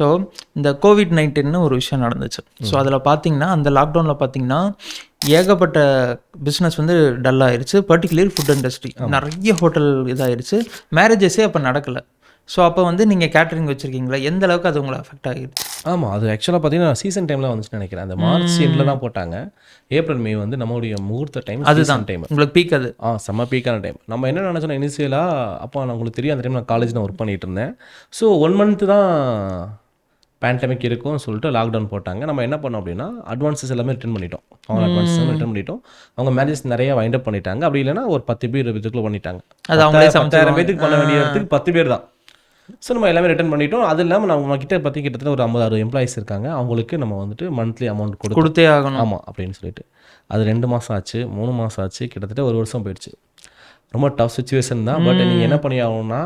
So இந்த COVID-19 ஒரு விஷயம் நடந்துச்சு. ஸோ அதில் பார்த்தீங்கன்னா அந்த லாக்டவுனில் பார்த்தீங்கன்னா ஏகப்பட்ட பிஸ்னஸ் வந்து டல் ஆயிடுச்சு. பர்டிகுலர் ஃபுட் இண்டஸ்ட்ரி நிறைய ஹோட்டல் இதாகிடுச்சு. மேரேஜஸே அப்போ நடக்கலை. ஸோ அப்போ வந்து நீங்கள் கேட்ரிங் வச்சுருக்கீங்களா, எந்த அளவுக்கு அது உங்களை அஃபெக்ட் ஆகிடுச்சு? ஆமாம், அது ஆக்சுவலாக பார்த்தீங்கன்னா சீசன் டைமில் வந்துச்சுன்னு நினைக்கிறேன். அந்த மார்ச் எண்டில் தான் போட்டாங்க. ஏப்ரல் மே வந்து நம்மளுடைய முகூர்த்த டைம், அதுதான் டைம் உங்களுக்கு பீக். அது செம்ம பீக்கான டைம். நம்ம என்ன நினச்சோன்னா இனிஷியலாக, அப்போ நான் உங்களுக்கு தெரியும் அந்த டைம் நான் காலேஜ் தான் ஒர்க் பண்ணிகிட்டு இருந்தேன். ஸோ 1 மந்த்து தான் பேண்டமிக் இருக்கும்னு சொல்லிட்டு லாக்டவுன் போட்டாங்க. நம்ம என்ன பண்ணோம் அப்படின்னா அட்வான்ஸஸ் எல்லாமே ரிட்டர்ன் பண்ணிட்டோம். அவங்க அட்வான்ஸஸ் எல்லாமே ரிட்டர்ன் பண்ணிட்டோம். அவங்க மேரேஜஸ் நிறைய வைண்ட் அப் பண்ணிட்டாங்க. அப்படி இல்லைன்னா ஒரு 10 பேர் இதுக்குள்ளே பண்ணிட்டாங்க. அது அவங்களே 10,000 பேருக்கு பண்ண வேண்டிய இடத்துக்கு 10 பேர் தான். ஸோ நம்ம எல்லாமே ரிட்டர்ன் பண்ணிட்டோம். அது இல்லாமல் நம்ம கிட்ட கிட்டத்தட்ட ஒரு 50-60 எம்ப்ளாயிஸ் இருக்காங்க. அவங்களுக்கு நம்ம வந்துட்டு மந்த்லி அமௌண்ட் கொடுத்தே ஆகணும். ஆமாம் அப்படின்னு சொல்லிட்டு அது 2 மாதம் ஆச்சு, 3 மாதம் ஆச்சு, கிட்டத்தட்ட 1 வருஷம் போயிடுச்சு. ரொம்ப டஃப் சுச்சுவேஷன் தான். பட் நீங்கள் என்ன பண்ணி ஆகணும்னா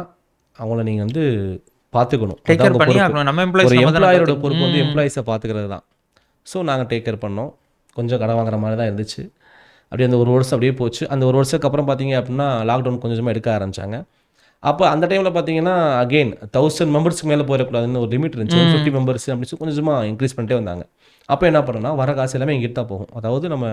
அவங்கள நீங்கள் வந்து பார்த்துக்கணும். ஒரு எம்ப்ளாயரோட பொறுப்பு வந்து எம்ப்ளாயிஸை பார்த்துக்கிறது தான். ஸோ நாங்கள் டேக் கேர் பண்ணோம். கொஞ்சம் கடன் வாங்குற மாதிரி தான் இருந்துச்சு. அப்படியே அந்த 1 வருஷம் அப்படியே போச்சு. அந்த 1 வருஷத்துக்கு அப்புறம் பார்த்தீங்க அப்படின்னா லாக்டவுன் கொஞ்சமாக எடுக்க ஆரம்பித்தாங்க. அப்போ அந்த டைமில் பார்த்தீங்கன்னா அகெயின் 1000 மெம்பர்ஸ்க்கு மேலே போயிடக்கூடாதுன்னு ஒரு லிமிட் இருந்துச்சு. 150 மெம்பர்ஸ் அப்படி சொல்லி கொஞ்சமாக இன்க்ரீஸ் பண்ணிட்டே வந்தாங்க. அப்போ என்ன பண்ணோன்னா வர காசு எல்லாமே இங்கிட்டு தான் போகும். அதாவது நம்ம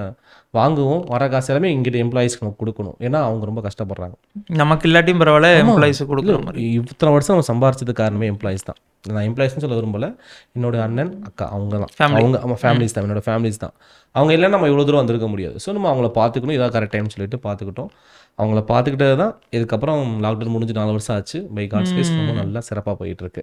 வாங்குவோம், வர காசு எல்லாமே இங்கிட்ட எம்ப்ளாயிஸ்க்கு நம்ம கொடுக்கணும். ஏன்னா அவங்க ரொம்ப கஷ்டப்படுறாங்க. நமக்கு இல்லாட்டியும் பரவாயில்ல, எம்ப்ளாயிஸுக்கு கொடுக்குற மாதிரி. இத்தனை வருஷம் நம்ம சம்பாரிச்சது காரணமே எம்ப்ளாயிஸ் தான். நான் எம்ப்ளாயிஸ்னு சொல்ல விரும்பல. என்னோட அண்ணன், அக்கா அவங்க தான். அவங்க ஃபேமிலிஸ் தான், என்னோட ஃபேமிலிஸ் தான். அவங்க இல்லைன்னா நம்ம இவ்வளோ தூரம் வந்திருக்க முடியாது. ஸோ நம்ம அவங்கள பார்த்துக்கணும், இதாக கரெக்ட் டைம்னு சொல்லிட்டு பார்த்துக்கிட்டோம். அவங்கள பார்த்துக்கிட்டது தான் இதுக்கப்புறம் லாக்டவுன் முடிஞ்சு 4 வருஷம் ஆச்சு. பை காட்ஸ் கிரேஸ் ரொம்ப நல்லா சிறப்பாக போயிட்டுருக்கு.